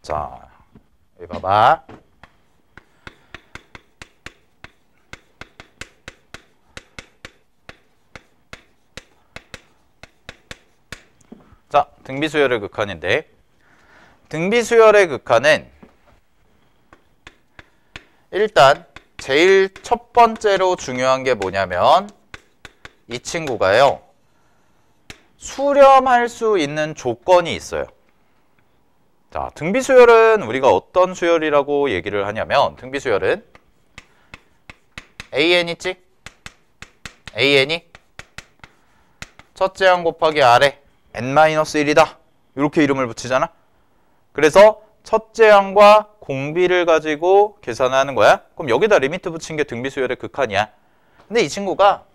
자, 여기 봐봐. 자, 등비수열의 극한인데 등비수열의 극한은 일단 제일 첫 번째로 중요한 게 뭐냐면 이 친구가요. 수렴할 수 있는 조건이 있어요. 자, 등비수열은 우리가 어떤 수열이라고 얘기를 하냐면 등비수열은 AN 있지? AN이 첫째 항 곱하기 아래 n-1이다. 이렇게 이름을 붙이잖아. 그래서 첫째 항과 공비를 가지고 계산하는 거야. 그럼 여기다 리미트 붙인 게 등비수열의 극한이야. 근데 이 친구가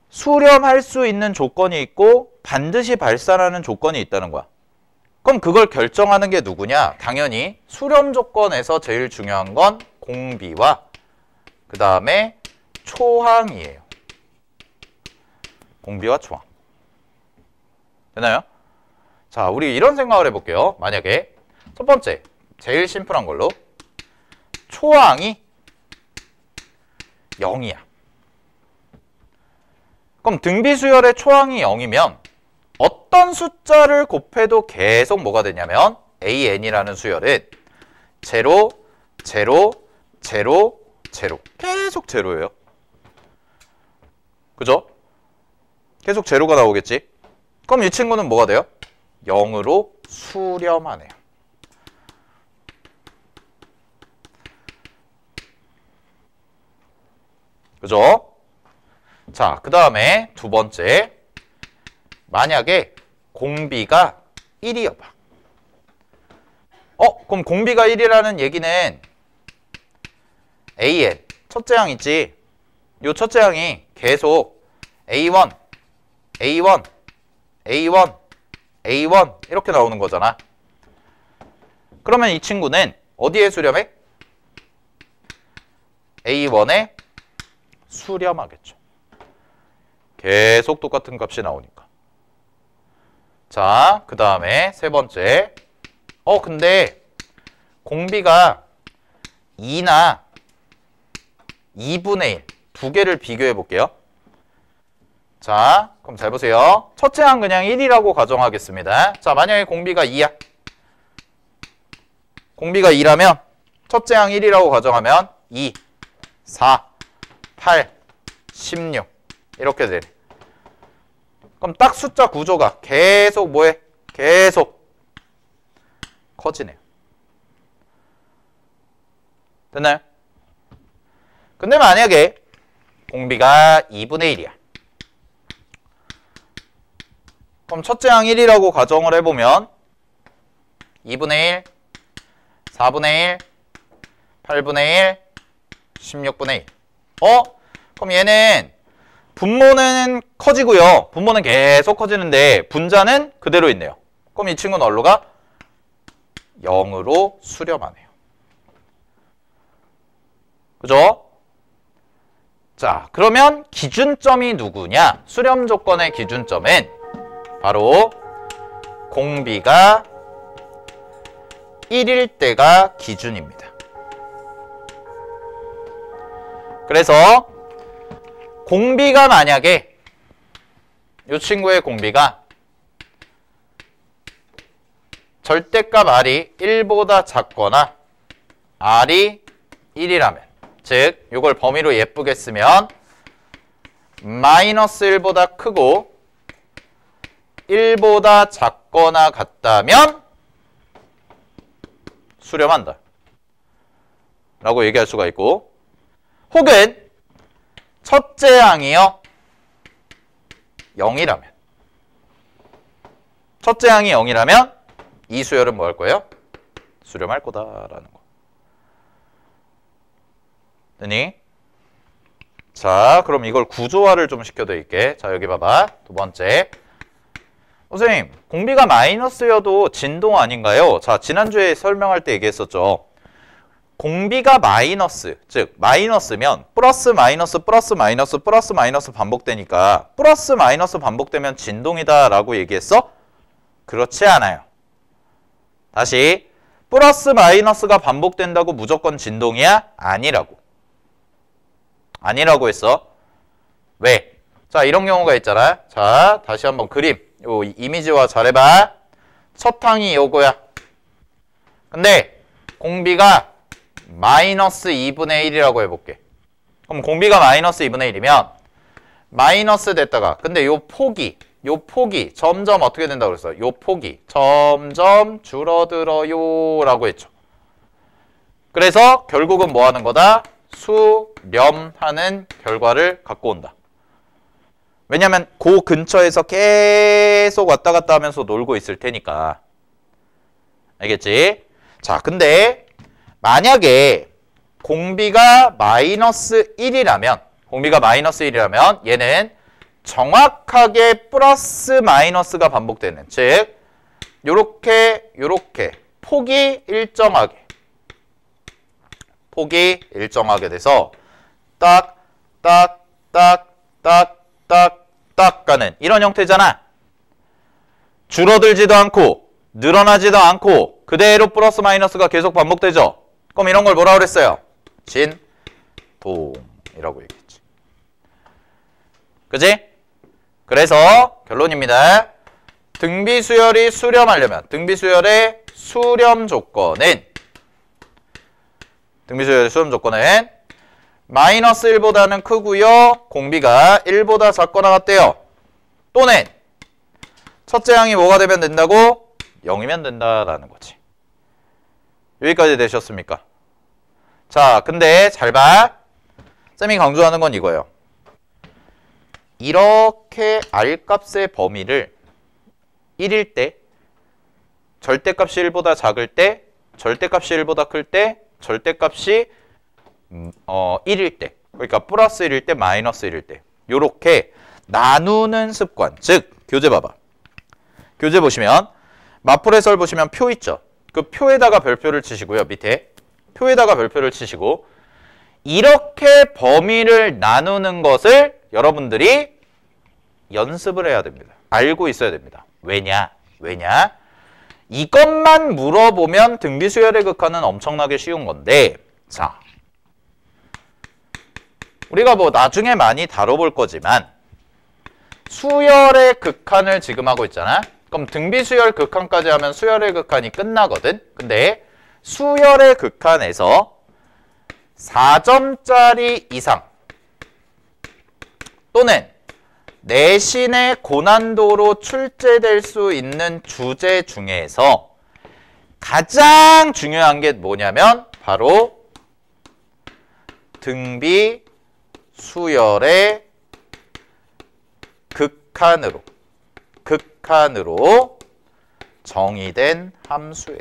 수렴할 수 있는 조건이 있고 반드시 발산하는 조건이 있다는 거야. 그럼 그걸 결정하는 게 누구냐? 당연히 수렴 조건에서 제일 중요한 건 공비와 그 다음에 초항이에요. 공비와 초항. 되나요? 자, 우리 이런 생각을 해볼게요. 만약에 첫 번째, 제일 심플한 걸로 초항이 0이야. 그럼 등비수열의 초항이 0이면 어떤 숫자를 곱해도 계속 뭐가 되냐면 AN이라는 수열은 제로, 제로, 제로, 제로. 계속 제로예요. 그죠? 계속 제로가 나오겠지? 그럼 이 친구는 뭐가 돼요? 0으로 수렴하네요. 그죠? 자, 그 다음에 두 번째. 만약에 공비가 1이어봐. 그럼 공비가 1이라는 얘기는 AN, 첫째 항 있지? 요 첫째 항이 계속 A1, A1, A1, A1 이렇게 나오는 거잖아. 그러면 이 친구는 어디에 수렴해? A1에 수렴하겠죠. 계속 똑같은 값이 나오니까. 자, 그 다음에 세 번째. 근데 공비가 2나 2분의 1 두 개를 비교해 볼게요. 자, 그럼 잘 보세요. 첫째 항 그냥 1이라고 가정하겠습니다. 자, 만약에 공비가 2야. 공비가 2라면 첫째 항 1이라고 가정하면 2, 4, 8, 16 이렇게 되네. 그럼 딱 숫자 구조가 계속 뭐해? 계속 커지네요. 됐나요? 근데 만약에 공비가 2분의 1이야. 그럼 첫째 항 1이라고 가정을 해보면 2분의 1, 4분의 1, 8분의 1, 16분의 1. 그럼 얘는 분모는 커지고요. 분모는 계속 커지는데 분자는 그대로 있네요. 그럼 이 친구는 어디로 가? 0으로 수렴하네요. 그죠? 자, 그러면 기준점이 누구냐? 수렴 조건의 기준점은 바로 공비가 1일 때가 기준입니다. 그래서 공비가 만약에 이 친구의 공비가 절대값 R이 1보다 작거나 R이 1이라면 즉 이걸 범위로 예쁘게 쓰면 마이너스 1보다 크고 1보다 작거나 같다면 수렴한다 라고 얘기할 수가 있고, 혹은 첫째 항이요 0이라면 첫째 항이 0이라면 이 수열은 뭐 할 거예요? 수렴할 거다라는 거. 되니? 자, 그럼 이걸 구조화를 좀 시켜드릴게. 자, 여기 봐봐. 두 번째. 선생님, 공비가 마이너스여도 진동 아닌가요? 자, 지난주에 설명할 때 얘기했었죠. 공비가 마이너스, 즉 마이너스면 플러스 마이너스 플러스 마이너스 플러스 마이너스 반복되니까 플러스 마이너스 반복되면 진동이다 라고 얘기했어? 그렇지 않아요. 다시 플러스 마이너스가 반복된다고 무조건 진동이야? 아니라고. 아니라고 했어. 왜? 자, 이런 경우가 있잖아. 자, 다시 한번 그림. 요 이미지화 잘해봐. 첫 항이 요거야. 근데 공비가 마이너스 2분의 1이라고 해볼게. 그럼 공비가 마이너스 2분의 1이면 마이너스 됐다가 근데 요 폭이 점점 어떻게 된다고 그랬어? 요 폭이 점점 줄어들어요 라고 했죠. 그래서 결국은 뭐 하는 거다? 수렴하는 결과를 갖고 온다. 왜냐면 그 근처에서 계속 왔다 갔다 하면서 놀고 있을 테니까. 알겠지? 자, 근데 만약에 공비가 마이너스 1이라면 얘는 정확하게 플러스 마이너스가 반복되는, 즉 요렇게 폭이 일정하게 돼서 딱 가는 이런 형태잖아. 줄어들지도 않고 늘어나지도 않고 그대로 플러스 마이너스가 계속 반복되죠. 그럼 이런 걸 뭐라 그랬어요? 진동이라고 얘기했지. 그지? 그래서 결론입니다. 등비수열이 수렴하려면 등비수열의 수렴 조건은 마이너스 1보다는 크고요. 공비가 1보다 작거나 같대요. 또는 첫째 항이 뭐가 되면 된다고? 0이면 된다라는 거지. 여기까지 되셨습니까? 자, 근데 잘 봐. 쌤이 강조하는 건 이거예요. 이렇게 R값의 범위를 1일 때, 절대값이 1보다 작을 때, 절대값이 1보다 클 때, 절대값이 1일 때, 그러니까 플러스 1일 때, 마이너스 1일 때 요렇게 나누는 습관. 즉, 교재 봐봐. 교재 보시면 마플 해설 보시면 표 있죠. 그 표에다가 별표를 치시고요. 밑에 표에다가 별표를 치시고 이렇게 범위를 나누는 것을 여러분들이 연습을 해야 됩니다. 알고 있어야 됩니다. 왜냐? 이것만 물어보면 등비수열의 극한은 엄청나게 쉬운 건데, 자, 우리가 뭐 나중에 많이 다뤄볼 거지만 수열의 극한을 지금 하고 있잖아. 그럼 등비수열 극한까지 하면 수열의 극한이 끝나거든. 근데 수열의 극한에서 4점짜리 이상 또는 내신의 고난도로 출제될 수 있는 주제 중에서 가장 중요한 게 뭐냐면 바로 등비수열의 극한으로 정의된 함수예요.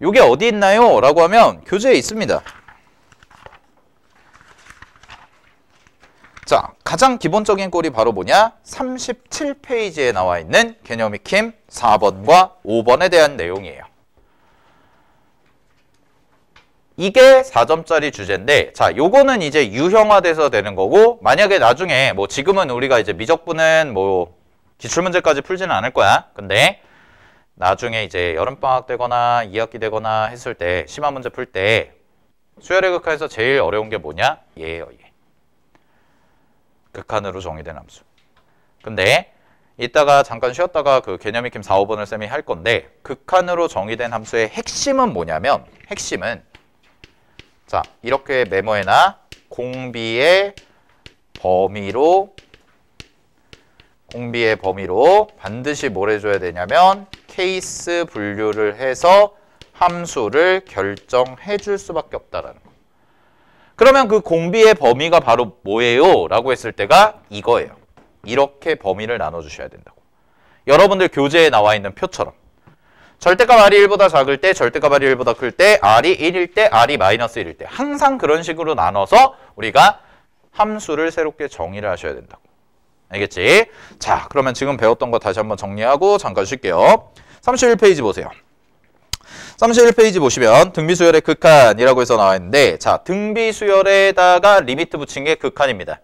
요게 어디 있나요? 라고 하면 교재에 있습니다. 자, 가장 기본적인 꼴이 바로 뭐냐? 37페이지에 나와 있는 개념 익힘 4번과 5번에 대한 내용이에요. 이게 4점짜리 주제인데, 자, 요거는 이제 유형화돼서 되는 거고, 만약에 나중에 뭐 지금은 우리가 이제 미적분은 뭐 기출문제까지 풀지는 않을 거야. 근데 나중에 이제 여름방학 되거나 2학기 되거나 했을 때 심화 문제 풀 때 수열의 극한에서 제일 어려운 게 뭐냐? 얘예요, 얘. 극한으로 정의된 함수. 근데 이따가 잠깐 쉬었다가 그 개념 익힘 4, 5번을 쌤이 할 건데, 극한으로 정의된 함수의 핵심은 뭐냐면, 핵심은 자, 이렇게 메모해놔. 공비의 범위로 반드시 뭘 해줘야 되냐면 케이스 분류를 해서 함수를 결정해 줄 수밖에 없다라는 거. 그러면 그 공비의 범위가 바로 뭐예요? 라고 했을 때가 이거예요. 이렇게 범위를 나눠주셔야 된다고. 여러분들 교재에 나와 있는 표처럼 절대값 R이 1보다 작을 때, 절대값 R이 1보다 클 때, R이 1일 때, R이 마이너스 1일 때 항상 그런 식으로 나눠서 우리가 함수를 새롭게 정의를 하셔야 된다고. 알겠지? 자, 그러면 지금 배웠던 거 다시 한번 정리하고 잠깐 쉴게요. 31페이지 보세요. 31페이지 보시면 등비수열의 극한이라고 해서 나와 있는데, 자, 등비수열에다가 리미트 붙인 게 극한입니다.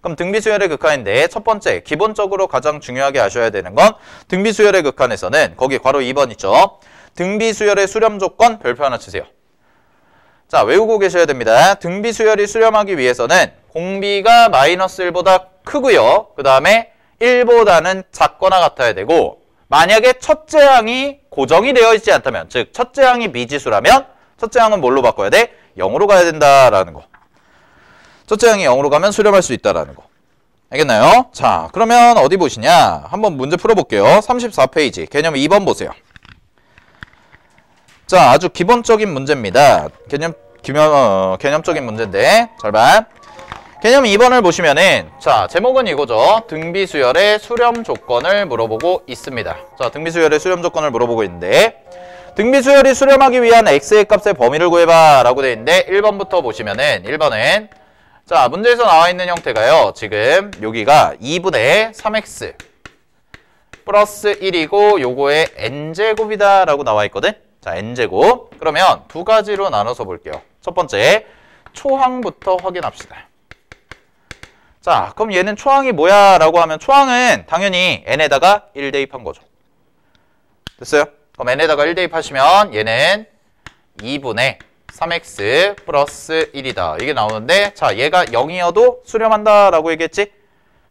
그럼 등비수열의 극한인데 첫 번째, 기본적으로 가장 중요하게 아셔야 되는 건 등비수열의 극한에서는 거기 괄호 2번 있죠. 등비수열의 수렴 조건 별표 하나 치세요. 자, 외우고 계셔야 됩니다. 등비수열이 수렴하기 위해서는 공비가 마이너스 1보다 크고요. 그 다음에 1보다는 작거나 같아야 되고, 만약에 첫째 항이 고정이 되어 있지 않다면, 즉 첫째 항이 미지수라면 첫째 항은 뭘로 바꿔야 돼? 0으로 가야 된다라는 거. 첫째 항이 0으로 가면 수렴할 수 있다라는 거. 알겠나요? 자, 그러면 어디 보시냐? 한번 문제 풀어볼게요. 34페이지 개념 2번 보세요. 자, 아주 기본적인 문제입니다. 개념적인 문제인데 잘 봐. 개념 2번을 보시면은, 자, 제목은 이거죠. 등비수열의 수렴 조건을 물어보고 있습니다. 자, 등비수열의 수렴 조건을 물어보고 있는데, 등비수열이 수렴하기 위한 x의 값의 범위를 구해봐 라고 되어 있는데, 1번부터 보시면은 1번은 자, 문제에서 나와 있는 형태가요. 지금 여기가 2분의 3x 플러스 1이고 요거의 n제곱이다 라고 나와 있거든. 자, n제곱. 그러면 두 가지로 나눠서 볼게요. 첫 번째, 초항부터 확인합시다. 자, 그럼 얘는 초항이 뭐야? 라고 하면 초항은 당연히 n에다가 1 대입한 거죠. 됐어요? 그럼 n에다가 1 대입하시면 얘는 2분의 3x 플러스 1이다. 이게 나오는데, 자, 얘가 0이어도 수렴한다 라고 얘기했지?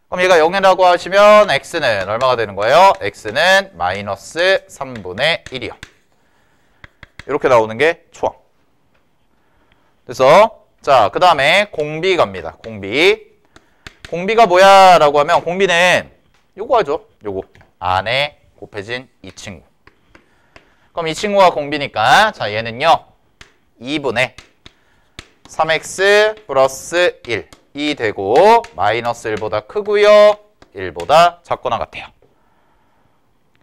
그럼 얘가 0이라고 하시면 x는 얼마가 되는 거예요? x는 마이너스 3분의 1이요. 이렇게 나오는 게 초항. 그래서 자, 그 다음에 공비 갑니다. 공비가 뭐야? 라고 하면 공비는 요거 하죠. 요거. 안에 곱해진 이 친구. 그럼 이 친구가 공비니까 자, 얘는요. 2분의 3x 플러스 1이 되고 마이너스 1보다 크고요. 1보다 작거나 같아요.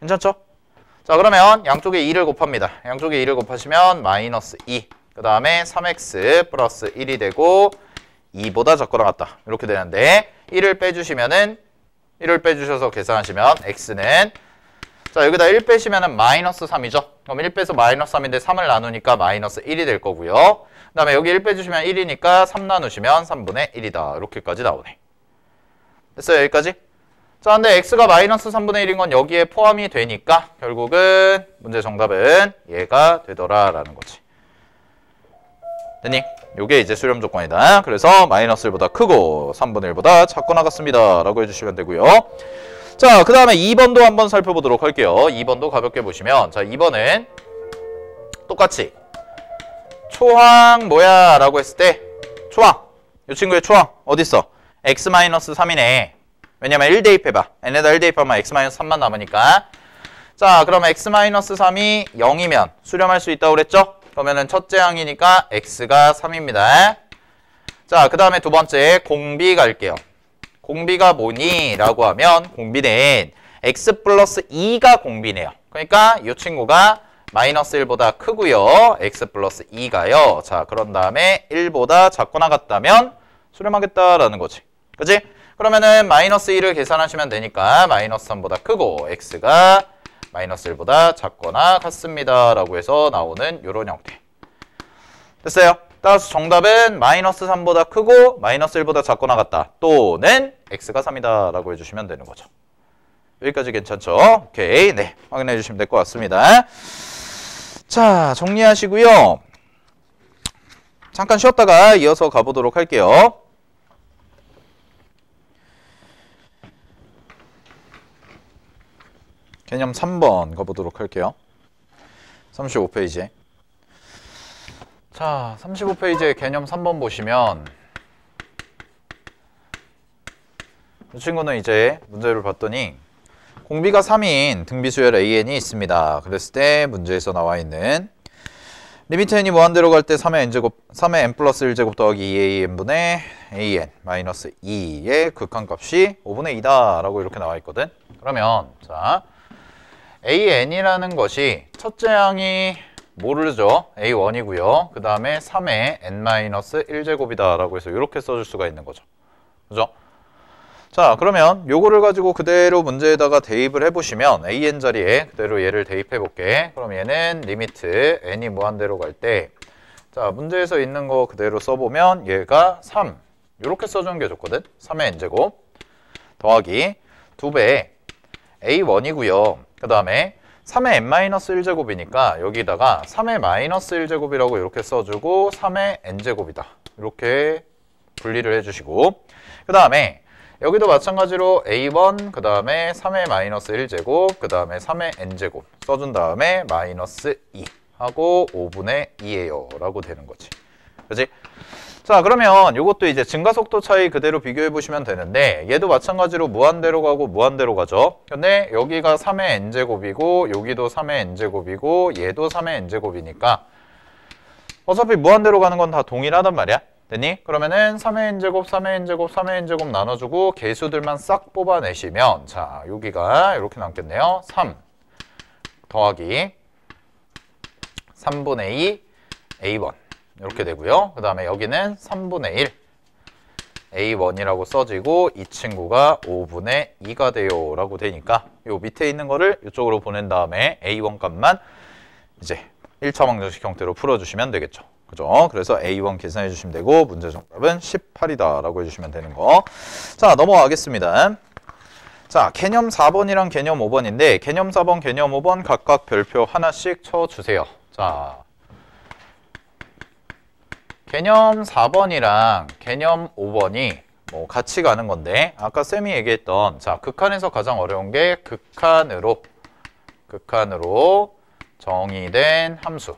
괜찮죠? 자, 그러면 양쪽에 2를 곱합니다. 양쪽에 2를 곱하시면 마이너스 2. 그 다음에 3x 플러스 1이 되고 2보다 작거나 같다. 이렇게 되는데 1을 빼주시면은 1을 빼주셔서 계산하시면 x는 자, 여기다 1 빼시면은 마이너스 3이죠. 그럼 1 빼서 마이너스 3인데 3을 나누니까 마이너스 1이 될 거고요. 그 다음에 여기 1 빼주시면 1이니까 3 나누시면 3분의 1이다. 이렇게까지 나오네. 됐어요? 여기까지? 자, 근데 x가 마이너스 3분의 1인 건 여기에 포함이 되니까 결국은 문제 정답은 얘가 되더라라는 거지. 됐니? 요게 이제 수렴 조건이다. 그래서 마이너스 1보다 크고 3분의 1보다 작거나 같습니다. 라고 해주시면 되고요. 자, 그 다음에 2번도 한번 살펴보도록 할게요. 2번도 가볍게 보시면, 자, 2번은 똑같이 초항 뭐야? 라고 했을 때 초항, 이 친구의 초항 어딨어? x-3이네. 왜냐면 1 대입해봐. n에다 1 대입하면 x-3만 남으니까. 자, 그럼 x-3이 0이면 수렴할 수 있다고 그랬죠? 그러면은 첫째 항이니까 x가 3입니다. 자, 그 다음에 두 번째 공비 갈게요. 공비가 뭐니? 라고 하면 공비는 x 플러스 2가 공비네요. 그러니까 이 친구가 마이너스 1보다 크고요. x 플러스 2가요. 자, 그런 다음에 1보다 작거나 같다면 수렴하겠다라는 거지. 그치? 그러면은 마이너스 2를 계산하시면 되니까 마이너스 3보다 크고 x가 마이너스 1보다 작거나 같습니다. 라고 해서 나오는 이런 형태. 됐어요? 따라서 정답은 마이너스 3보다 크고 마이너스 1보다 작거나 같다. 또는 x가 3이다. 라고 해주시면 되는 거죠. 여기까지 괜찮죠? 오케이. 네. 확인해 주시면 될 것 같습니다. 자, 정리하시고요. 잠깐 쉬었다가 이어서 가보도록 할게요. 개념 3번 가보도록 할게요. 35페이지. 자, 35페이지에 개념 3번 보시면 이 친구는 이제 문제를 봤더니 공비가 3인 등비수열 AN이 있습니다. 그랬을 때 문제에서 나와 있는 리미트 n이 무한대로 갈 때 3의 n제곱, 3의 n 플러스 1제곱 더하기 2an분의 an 마이너스 2의 극한값이 5분의 2다 라고 이렇게 나와 있거든. 그러면 자, an이라는 것이 첫째 항이 모르죠. a1이고요. 그 다음에 3의 n-1제곱이다 라고 해서 이렇게 써줄 수가 있는 거죠. 그죠? 자, 그러면 요거를 가지고 그대로 문제에다가 대입을 해보시면 an 자리에 그대로 얘를 대입해 볼게. 그럼 얘는 리미트 n이 무한대로 갈 때 자, 문제에서 있는 거 그대로 써보면 얘가 3 이렇게 써주는 게 좋거든. 3의 n제곱 더하기 2배의 a1이고요. 그 다음에 3의 n-1제곱이니까 여기다가 3의 마이너스 1제곱이라고 이렇게 써주고 3의 n제곱이다. 이렇게 분리를 해주시고 그 다음에 여기도 마찬가지로 a1 그 다음에 3의 마이너스 1제곱 그 다음에 3의 n제곱 써준 다음에 마이너스 2 하고 5분의 2예요 라고 되는 거지. 그치? 자, 그러면 이것도 이제 증가속도 차이 그대로 비교해 보시면 되는데 얘도 마찬가지로 무한대로 가고 무한대로 가죠. 근데 여기가 3의 n제곱이고 여기도 3의 n제곱이고 얘도 3의 n제곱이니까 어차피 무한대로 가는 건 다 동일하단 말이야. 됐니? 그러면은 3의 n제곱, 3의 n제곱, 3의 n제곱 나눠주고 개수들만 싹 뽑아내시면 자, 여기가 이렇게 남겠네요. 3 더하기 3분의 2 a1 이렇게 되고요. 그 다음에 여기는 3분의 1 a1이라고 써지고 이 친구가 5분의 2가 돼요 라고 되니까 요 밑에 있는 거를 이쪽으로 보낸 다음에 a1 값만 이제 1차 방정식 형태로 풀어주시면 되겠죠. 그죠? 그래서 a1 계산해 주시면 되고 문제 정답은 18이다 라고 해주시면 되는 거. 자, 넘어가겠습니다. 자, 개념 4번이랑 개념 5번인데 개념 4번, 개념 5번 각각 별표 하나씩 쳐주세요. 자, 개념 4번이랑 개념 5번이 뭐 같이 가는 건데 아까 쌤이 얘기했던 자, 극한에서 가장 어려운 게 극한으로 정의된 함수.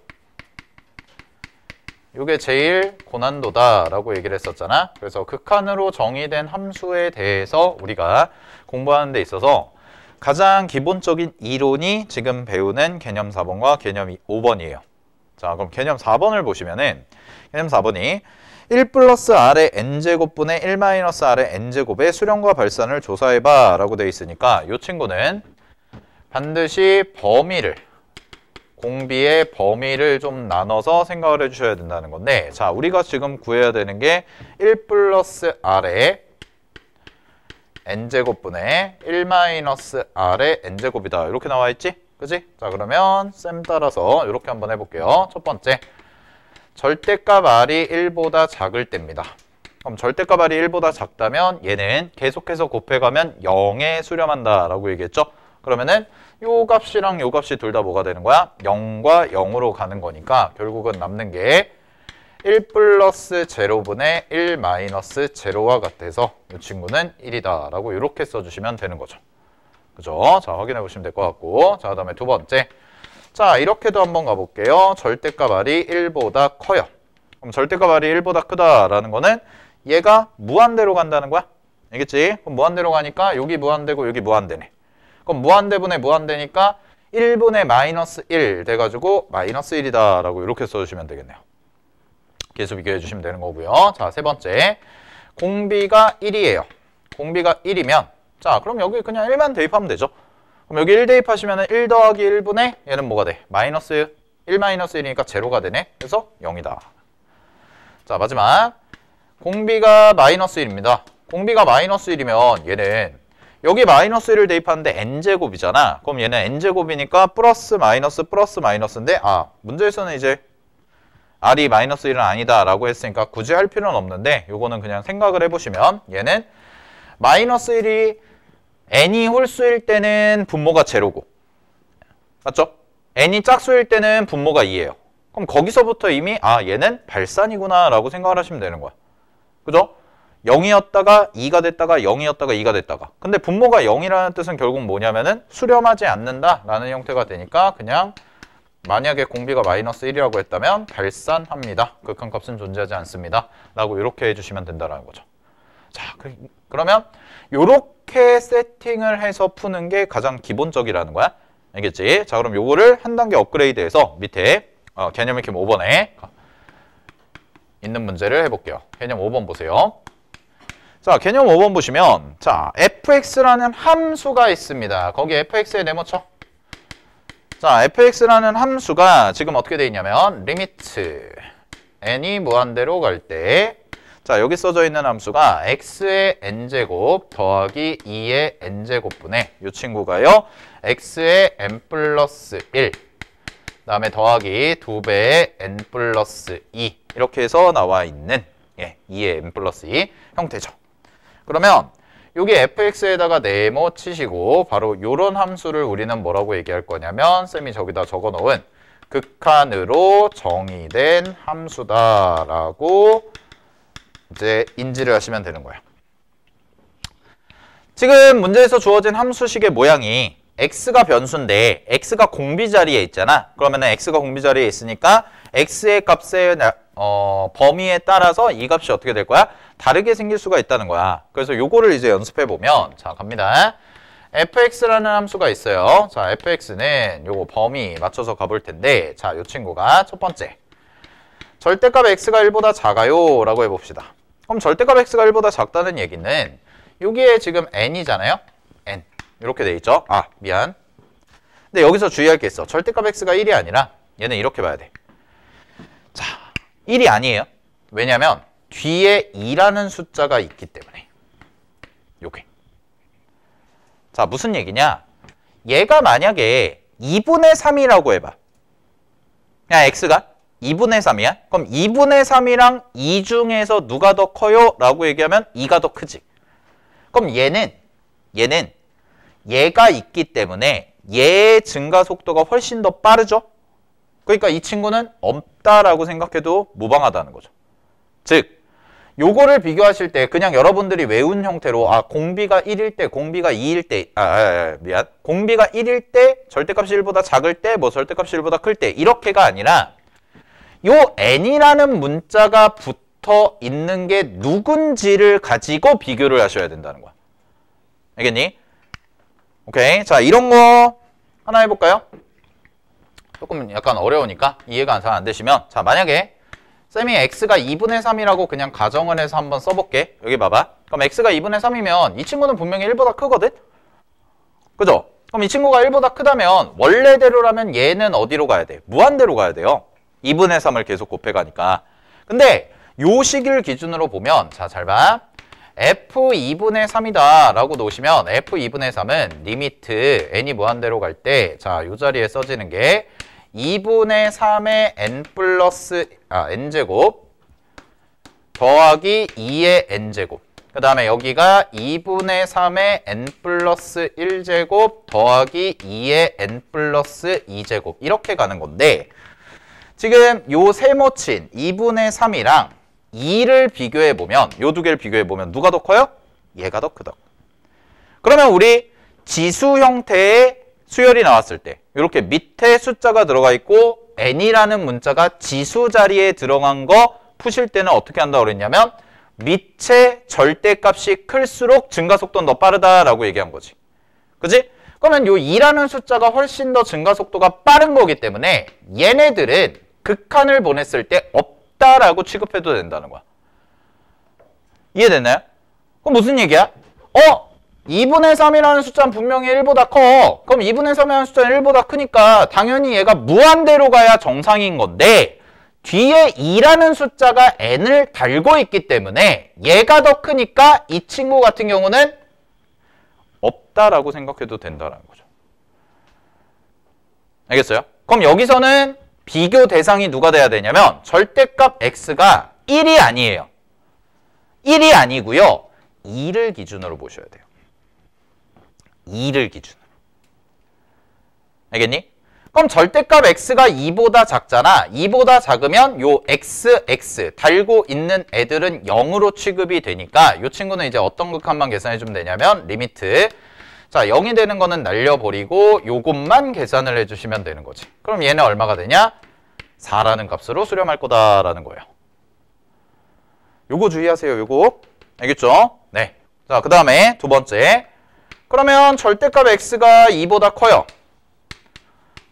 이게 제일 고난도다 라고 얘기를 했었잖아. 그래서 극한으로 정의된 함수에 대해서 우리가 공부하는 데 있어서 가장 기본적인 이론이 지금 배우는 개념 4번과 개념 5번이에요. 자, 그럼 개념 4번을 보시면은 개념 4번이 1 플러스 r의 n제곱분의 1 마이너스 r의 n제곱의 수렴과 발산을 조사해봐 라고 되어 있으니까 이 친구는 반드시 범위를 공비의 범위를 좀 나눠서 생각을 해주셔야 된다는 건데 자, 우리가 지금 구해야 되는 게 1 플러스 r의 n제곱분의 1 마이너스 r의 n제곱이다 이렇게 나와 있지? 그치? 자, 그러면 쌤 따라서 이렇게 한번 해볼게요. 첫 번째, 절대값 r이 1보다 작을 때입니다. 그럼 절대값 r이 1보다 작다면 얘는 계속해서 곱해가면 0에 수렴한다 라고 얘기했죠? 그러면은 요 값이랑 요 값이 둘 다 뭐가 되는 거야? 0과 0으로 가는 거니까 결국은 남는 게 1 플러스 제로분의 1 마이너스 제로와 같아서 이 친구는 1이다 라고 이렇게 써주시면 되는 거죠. 그죠? 자, 확인해 보시면 될 것 같고 자, 그 다음에 두 번째, 자, 이렇게도 한번 가볼게요. 절대값 r이 1보다 커요. 그럼 절대값 r이 1보다 크다라는 거는 얘가 무한대로 간다는 거야. 알겠지? 그럼 무한대로 가니까 여기 무한대고 여기 무한대네. 그럼 무한대분의 무한대니까 1분의 마이너스 1 돼가지고 마이너스 1이다 라고 이렇게 써주시면 되겠네요. 계속 비교해 주시면 되는 거고요. 자, 세 번째, 공비가 1이에요. 공비가 1이면 자, 그럼 여기 그냥 1만 대입하면 되죠. 그럼 여기 1 대입하시면 1 더하기 1분의 얘는 뭐가 돼? 마이너스 1 마이너스 1이니까 제로가 되네. 그래서 0이다. 자, 마지막, 공비가 마이너스 1입니다. 공비가 마이너스 1이면 얘는 여기 마이너스 1을 대입하는데 n제곱이잖아. 그럼 얘는 n제곱이니까 플러스 마이너스인데 문제에서는 이제 r이 마이너스 1은 아니다 라고 했으니까 굳이 할 필요는 없는데 요거는 그냥 생각을 해보시면 얘는 마이너스 1이 n이 홀수일 때는 분모가 제로고 맞죠? n이 짝수일 때는 분모가 2예요. 그럼 거기서부터 이미 얘는 발산이구나 라고 생각을 하시면 되는 거야. 그죠? 0이었다가 2가 됐다가 0이었다가 2가 됐다가 근데 분모가 0이라는 뜻은 결국 뭐냐면은 수렴하지 않는다 라는 형태가 되니까 그냥 만약에 공비가 마이너스 1이라고 했다면 발산합니다. 극한값은 존재하지 않습니다 라고 이렇게 해주시면 된다는 거죠. 자, 그러면 요렇게 세팅을 해서 푸는 게 가장 기본적이라는 거야. 알겠지? 자, 그럼 요거를 한 단계 업그레이드해서 밑에 개념 익힘 5번에 있는 문제를 해볼게요. 개념 5번 보세요. 자, 개념 5번 보시면 자, fx라는 함수가 있습니다. 거기 fx에 네모쳐. 자, fx라는 함수가 지금 어떻게 돼 있냐면 리미트 n이 무한대로 갈 때 자, 여기 써져 있는 함수가 x의 n제곱 더하기 2의 n제곱분의 이 친구가요. x의 n 플러스 1 그다음에 더하기 2배의 n 플러스 2 이렇게 해서 나와 있는 예, 2의 n 플러스 2 형태죠. 그러면 여기 fx에다가 네모 치시고 바로 요런 함수를 우리는 뭐라고 얘기할 거냐면 쌤이 저기다 적어놓은 극한으로 정의된 함수다라고 이제 인지를 하시면 되는 거예요. 지금 문제에서 주어진 함수식의 모양이 x가 변수인데 x가 공비 자리에 있잖아. 그러면은 x가 공비 자리에 있으니까 x의 값의 범위에 따라서 이 값이 어떻게 될 거야? 다르게 생길 수가 있다는 거야. 그래서 요거를 이제 연습해 보면 자 갑니다. fx라는 함수가 있어요. 자 fx는 요거 범위 맞춰서 가볼 텐데 자 요 친구가 첫 번째 절대값 x가 1보다 작아요 라고 해봅시다. 그럼 절대값 x가 1보다 작다는 얘기는 여기에 지금 n이잖아요. n 이렇게 돼 있죠. 아 미안. 근데 여기서 주의할 게 있어. 절대값 x가 1이 아니라 얘는 이렇게 봐야 돼. 자 1이 아니에요. 왜냐면 뒤에 2라는 숫자가 있기 때문에. 요게. 자 무슨 얘기냐. 얘가 만약에 2분의 3이라고 해봐. 그냥 x가 2분의 3이야. 그럼 2분의 3이랑 2 중에서 누가 더 커요? 라고 얘기하면 2가 더 크지. 그럼 얘는 얘가 있기 때문에 얘의 증가 속도가 훨씬 더 빠르죠? 그러니까 이 친구는 없다라고 생각해도 무방하다는 거죠. 즉 요거를 비교하실 때 그냥 여러분들이 외운 형태로 아 공비가 1일 때, 공비가 2일 때 미안. 공비가 1일 때, 절대값이 1보다 작을 때, 뭐 절대값이 1보다 클 때 이렇게가 아니라 요 n이라는 문자가 붙어 있는 게 누군지를 가지고 비교를 하셔야 된다는 거야. 알겠니? 오케이. 자, 이런 거 하나 해볼까요? 조금 약간 어려우니까 이해가 잘 안 되시면 자, 만약에 쌤이 x가 2분의 3이라고 그냥 가정을 해서 한번 써볼게. 여기 봐봐. 그럼 x가 2분의 3이면 이 친구는 분명히 1보다 크거든? 그죠? 그럼 이 친구가 1보다 크다면 원래대로라면 얘는 어디로 가야 돼? 무한대로 가야 돼요. 2분의 3을 계속 곱해가니까. 근데 요 식을 기준으로 보면 자, 잘 봐. f2분의 3이다 라고 놓으시면 f2분의 3은 리미트 n이 무한대로 갈 때 자, 요 자리에 써지는 게 2분의 3의 n 플러스 n제곱 더하기 2의 n제곱 그 다음에 여기가 2분의 3의 n 플러스 1제곱 더하기 2의 n 플러스 2제곱 이렇게 가는 건데 지금 요 세모친 2분의 3이랑 2를 비교해보면 요 두 개를 비교해보면 누가 더 커요? 얘가 더 크다. 그러면 우리 지수 형태의 수열이 나왔을 때 이렇게 밑에 숫자가 들어가 있고 n이라는 문자가 지수 자리에 들어간 거 푸실 때는 어떻게 한다고 그랬냐면 밑에 절대값이 클수록 증가속도는 더 빠르다라고 얘기한 거지. 그지? 그러면 요 2라는 숫자가 훨씬 더 증가속도가 빠른 거기 때문에 얘네들은 극한을 보냈을 때 없다라고 취급해도 된다는 거야. 이해됐나요? 그럼 무슨 얘기야? 2분의 3이라는 숫자는 분명히 1보다 커. 그럼 2분의 3이라는 숫자는 1보다 크니까 당연히 얘가 무한대로 가야 정상인 건데 뒤에 2라는 숫자가 n을 달고 있기 때문에 얘가 더 크니까 이 친구 같은 경우는 없다라고 생각해도 된다는 거죠. 알겠어요? 그럼 여기서는 비교 대상이 누가 돼야 되냐면 절대값 x가 1이 아니에요. 1이 아니고요. 2를 기준으로 보셔야 돼요. 2를 기준으로. 알겠니? 그럼 절대값 x가 2보다 작잖아. 2보다 작으면 요 x 달고 있는 애들은 0으로 취급이 되니까 요 친구는 이제 어떤 극한만 계산해 주면 되냐면 리미트 자 0이 되는 거는 날려버리고 요것만 계산을 해주시면 되는 거지. 그럼 얘는 얼마가 되냐? 4라는 값으로 수렴할 거다라는 거예요. 요거 주의하세요. 요거. 알겠죠? 네. 자, 그 다음에 두 번째. 그러면 절대값 x가 2보다 커요.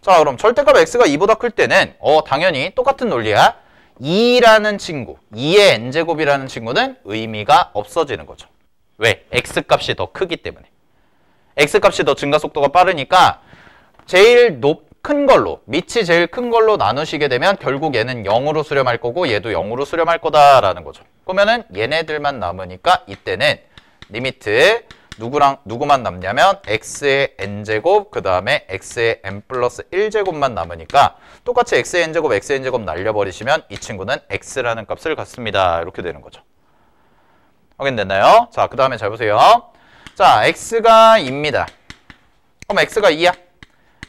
자, 그럼 절대값 x가 2보다 클 때는 당연히 똑같은 논리야. 2라는 친구, 2의 n제곱이라는 친구는 의미가 없어지는 거죠. 왜? x값이 더 크기 때문에. x값이 더 증가속도가 빠르니까 제일 큰 걸로, 밑이 제일 큰 걸로 나누시게 되면 결국 얘는 0으로 수렴할 거고 얘도 0으로 수렴할 거다라는 거죠. 그러면은 얘네들만 남으니까 이때는 리미트 누구만 남냐면 x의 n제곱 그 다음에 x의 n 플러스 1제곱만 남으니까 똑같이 x의 n제곱 x의 n제곱 날려버리시면 이 친구는 x라는 값을 갖습니다. 이렇게 되는 거죠. 확인됐나요? 자, 그 다음에 잘 보세요. 자, x가 2입니다. 그럼 x가 2야.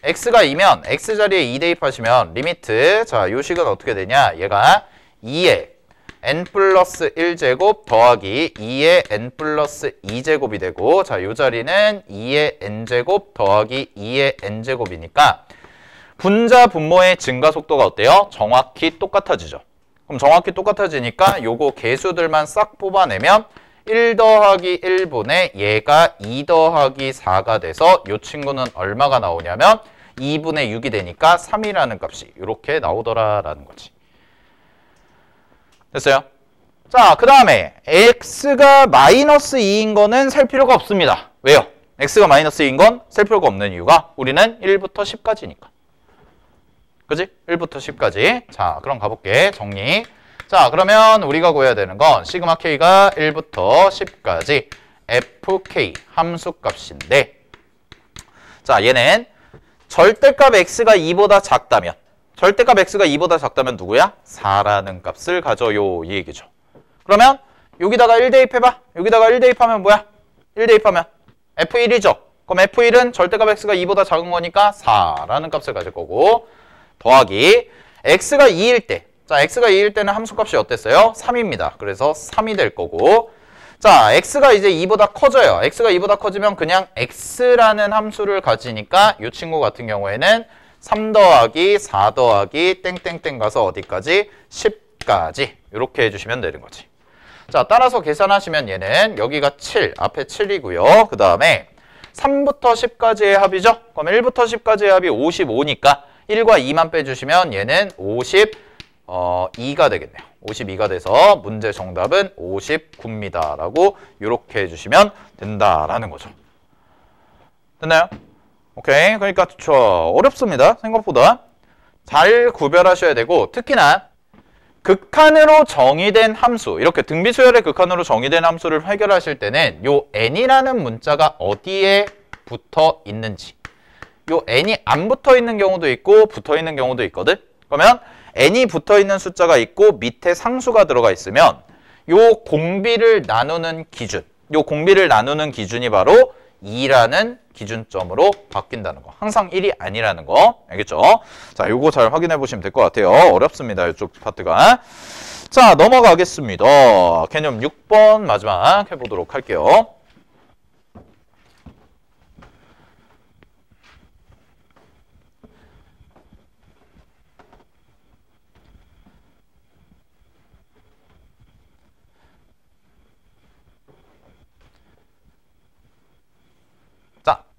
x가 2면 x자리에 2 대입하시면 리미트, 자, 요 식은 어떻게 되냐? 얘가 2의 n 플러스 1제곱 더하기 2의 n 플러스 2제곱이 되고, 자, 요 자리는 2의 n제곱 더하기 2의 n제곱이니까 분자 분모의 증가 속도가 어때요? 정확히 똑같아지죠. 그럼 정확히 똑같아지니까 요거 개수들만 싹 뽑아내면 1 더하기 1분의 얘가 2 더하기 4가 돼서 요 친구는 얼마가 나오냐면 2분의 6이 되니까 3이라는 값이 이렇게 나오더라라는 거지. 됐어요? 자, 그 다음에 x가 마이너스 2인 거는 셀 필요가 없습니다. 왜요? x가 마이너스 2인 건 셀 필요가 없는 이유가 우리는 1부터 10까지니까. 그지? 1부터 10까지. 자, 그럼 가볼게. 정리. 자, 그러면 우리가 구해야 되는 건 시그마 k가 1부터 10까지 fk 함수값인데, 자, 얘는 절대값 x가 2보다 작다면, 절대값 x가 2보다 작다면 누구야? 4라는 값을 가져요. 이 얘기죠. 그러면 여기다가 1 대입해봐. 여기다가 1 대입하면 뭐야? 1 대입하면 f1이죠. 그럼 f1은 절대값 x가 2보다 작은 거니까 4라는 값을 가질 거고, 더하기 x가 2일 때, 자, x가 2일 때는 함수값이 어땠어요? 3입니다. 그래서 3이 될 거고, 자, x가 이제 2보다 커져요. x가 2보다 커지면 그냥 x라는 함수를 가지니까 이 친구 같은 경우에는 3 더하기 4 더하기 땡땡땡 가서 어디까지? 10까지 이렇게 해주시면 되는 거지. 자, 따라서 계산하시면 얘는 여기가 7, 앞에 7이고요. 그 다음에 3부터 10까지의 합이죠? 그럼 1부터 10까지의 합이 55니까 1과 2만 빼주시면 얘는 52가 되겠네요. 52가 돼서 문제 정답은 59입니다. 라고 이렇게 해주시면 된다라는 거죠. 됐나요? 오케이. 그러니까 어렵습니다. 생각보다. 잘 구별하셔야 되고, 특히나 극한으로 정의된 함수, 이렇게 등비수열의 극한으로 정의된 함수를 해결하실 때는 요 n이라는 문자가 어디에 붙어 있는지, 요 n이 안 붙어 있는 경우도 있고 붙어 있는 경우도 있거든. 그러면 n이 붙어 있는 숫자가 있고 밑에 상수가 들어가 있으면 요 공비를 나누는 기준, 요 공비를 나누는 기준이 바로 2라는 기준점으로 바뀐다는 거. 항상 1이 아니라는 거. 알겠죠? 자, 요거 잘 확인해 보시면 될 것 같아요. 어렵습니다. 이쪽 파트가. 자, 넘어가겠습니다. 개념 6번 마지막 해보도록 할게요.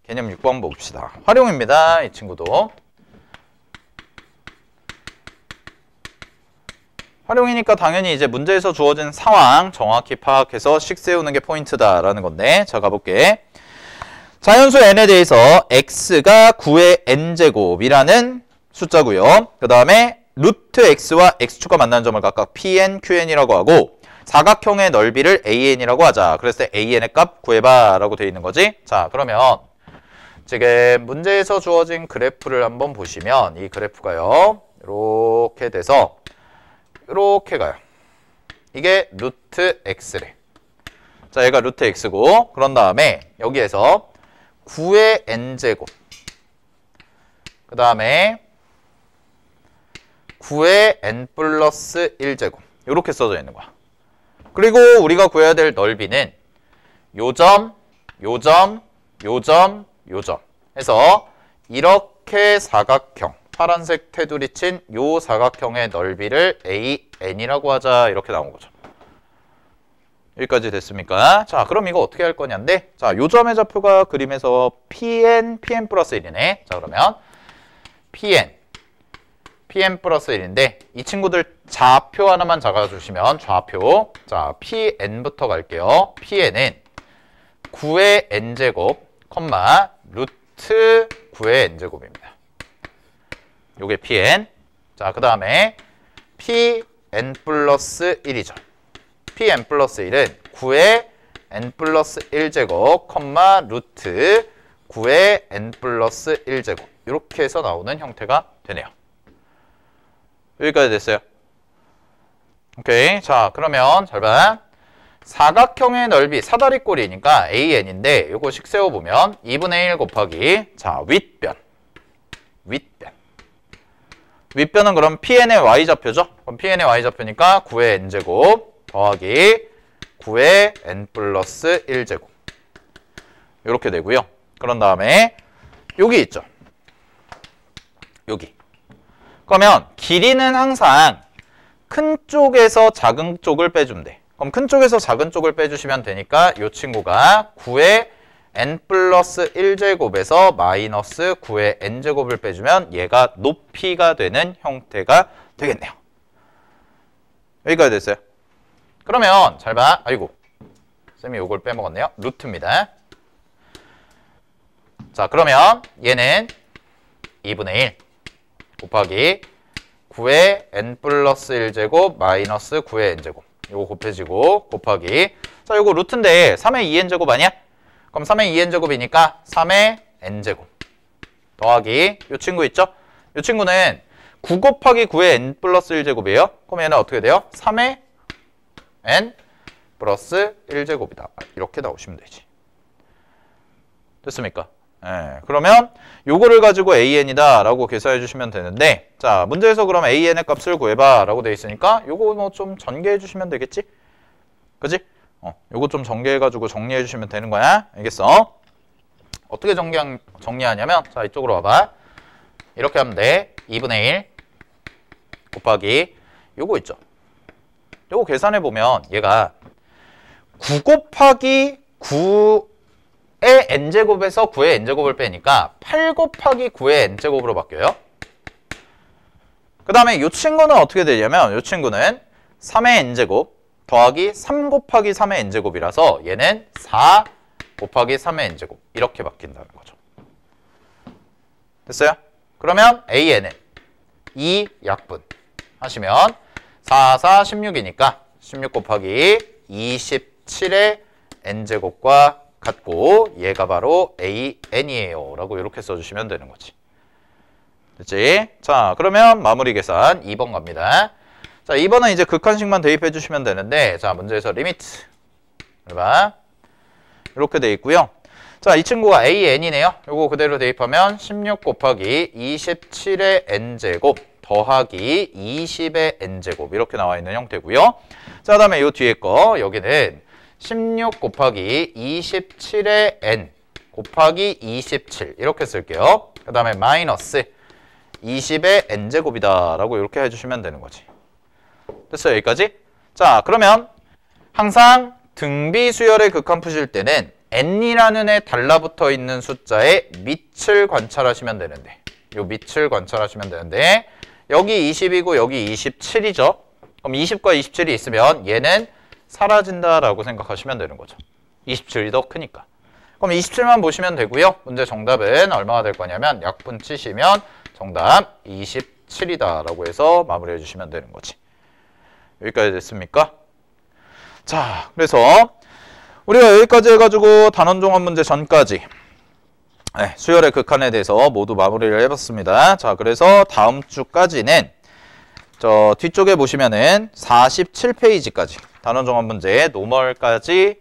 개념 6번 봅시다. 활용입니다. 이 친구도. 활용이니까 당연히 이제 문제에서 주어진 상황 정확히 파악해서 식 세우는 게 포인트다라는 건데, 자, 가볼게. 자연수 n에 대해서 x가 9의 n제곱이라는 숫자고요. 그 다음에 루트 x와 x축과 만나는 점을 각각 pn, qn이라고 하고, 사각형의 넓이를 an이라고 하자. 그랬을 때 an의 값 구해봐 라고 되어 있는 거지. 자, 그러면 지금 문제에서 주어진 그래프를 한번 보시면 이 그래프가요, 이렇게 돼서 이렇게 가요. 이게 루트 x래. 자, 얘가 루트 x고, 그런 다음에 여기에서 9의 n제곱, 그 다음에 9의 n 플러스 1제곱 이렇게 써져 있는 거야. 그리고 우리가 구해야 될 넓이는 요점, 요점, 요점, 요점 해서 이렇게 사각형, 파란색 테두리 친 요 사각형의 넓이를 AN이라고 하자. 이렇게 나온 거죠. 여기까지 됐습니까? 자, 그럼 이거 어떻게 할 거냐인데, 자, 요점의 좌표가 그림에서 PN 플러스 1이네. 자, 그러면 PN 플러스 1인데 이 친구들 좌표 하나만 잡아주시면 좌표, 자, PN부터 갈게요. PN은 9의 n제곱, 루트 9의 n제곱입니다. 요게 PN. 자, 그 다음에 PN 플러스 1이죠. PN 플러스 1은 9의 n 플러스 1제곱, 컴마 루트 9의 n 플러스 1제곱. 이렇게 해서 나오는 형태가 되네요. 여기까지 됐어요. 오케이. 자, 그러면 잘 봐. 사각형의 넓이 사다리꼴이니까 AN인데 요거 식 세워보면 2분의 1 곱하기 자 윗변. 윗변은 그럼 PN의 Y좌표죠? 그럼 PN의 Y좌표니까 9의 N제곱 더하기 9의 N 플러스 1제곱. 이렇게 되고요. 그런 다음에 여기 있죠. 여기. 그러면 길이는 항상 큰 쪽에서 작은 쪽을 빼주면 돼. 그럼 큰 쪽에서 작은 쪽을 빼주시면 되니까 이 친구가 9의 n 플러스 1제곱에서 마이너스 9의 n제곱을 빼주면 얘가 높이가 되는 형태가 되겠네요. 여기까지 됐어요. 그러면 잘 봐. 아이고, 쌤이 요걸 빼먹었네요. 루트입니다. 자, 그러면 얘는 2분의 1 곱하기 9의 n 플러스 1제곱 마이너스 9의 n제곱. 요거 곱해지고 곱하기 자 요거 루트인데 3의 2n제곱 아니야? 그럼 3의 2n제곱이니까 3의 n제곱 더하기 요 친구 있죠? 요 친구는 9 곱하기 9의 n 플러스 1제곱이에요. 그럼 얘는 어떻게 돼요? 3의 n 플러스 1제곱이다. 이렇게 나오시면 되지. 됐습니까? 네, 그러면 요거를 가지고 AN이다 라고 계산해 주시면 되는데 자 문제에서 그럼 AN의 값을 구해봐 라고 돼 있으니까 요거 뭐 좀 전개해 주시면 되겠지? 그지? 요거 좀 전개해 가지고 정리해 주시면 되는 거야. 알겠어? 어떻게 정리하냐면 자 이쪽으로 와봐. 이렇게 하면 돼. 2분의 1 곱하기 요거 있죠? 요거 계산해 보면 얘가 9 곱하기 9의 n제곱에서 9의 n제곱을 빼니까 8 곱하기 9의 n제곱으로 바뀌어요. 그 다음에 이 친구는 어떻게 되냐면 이 친구는 3의 n제곱 더하기 3 곱하기 3의 n제곱이라서 얘는 4 곱하기 3의 n제곱 이렇게 바뀐다는 거죠. 됐어요? 그러면 AN은 2 약분 하시면 4, 4, 16이니까 16 곱하기 27의 n제곱과 같고 얘가 바로 AN이에요 라고 이렇게 써주시면 되는 거지. 됐지? 자 그러면 마무리 계산 2번 갑니다. 자 2번은 이제 극한식만 대입해 주시면 되는데 자 문제에서 리미트 봐 이렇게 돼 있고요. 자 이 친구가 AN이네요. 요거 그대로 대입하면 16 곱하기 27의 n제곱 더하기 20의 n제곱 이렇게 나와 있는 형태고요. 자 그다음에 요 뒤에 거 여기는 16 곱하기 27의 n 곱하기 27 이렇게 쓸게요. 그 다음에 마이너스 20의 n제곱이다 라고 이렇게 해주시면 되는 거지. 됐어요? 여기까지? 자 그러면 항상 등비 수열의 극한 푸실 때는 n이라는 애 달라붙어 있는 숫자의 밑을 관찰하시면 되는데 요 밑을 관찰하시면 되는데 여기 20이고 여기 27이죠. 그럼 20과 27이 있으면 얘는 사라진다라고 생각하시면 되는 거죠. 27이 더 크니까. 그럼 27만 보시면 되고요. 문제 정답은 얼마가 될 거냐면 약분 치시면 정답 27이다라고 해서 마무리해 주시면 되는 거지. 여기까지 됐습니까? 자, 그래서 우리가 여기까지 해가지고 단원종합 문제 전까지 수열의 극한에 대해서 모두 마무리를 해봤습니다. 자, 그래서 다음 주까지는 저 뒤쪽에 보시면은 47페이지까지 단원종합 문제 노멀까지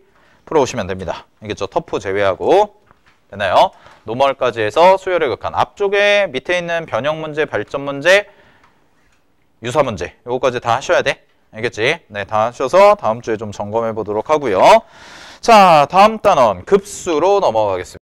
풀어오시면 됩니다. 알겠죠? 터프 제외하고 되나요? 노멀까지 해서 수열의 극한 앞쪽에 밑에 있는 변형 문제, 발전 문제, 유사 문제 요거까지 다 하셔야 돼. 알겠지? 네, 다 하셔서 다음 주에 좀 점검해 보도록 하고요. 자, 다음 단원 급수로 넘어가겠습니다.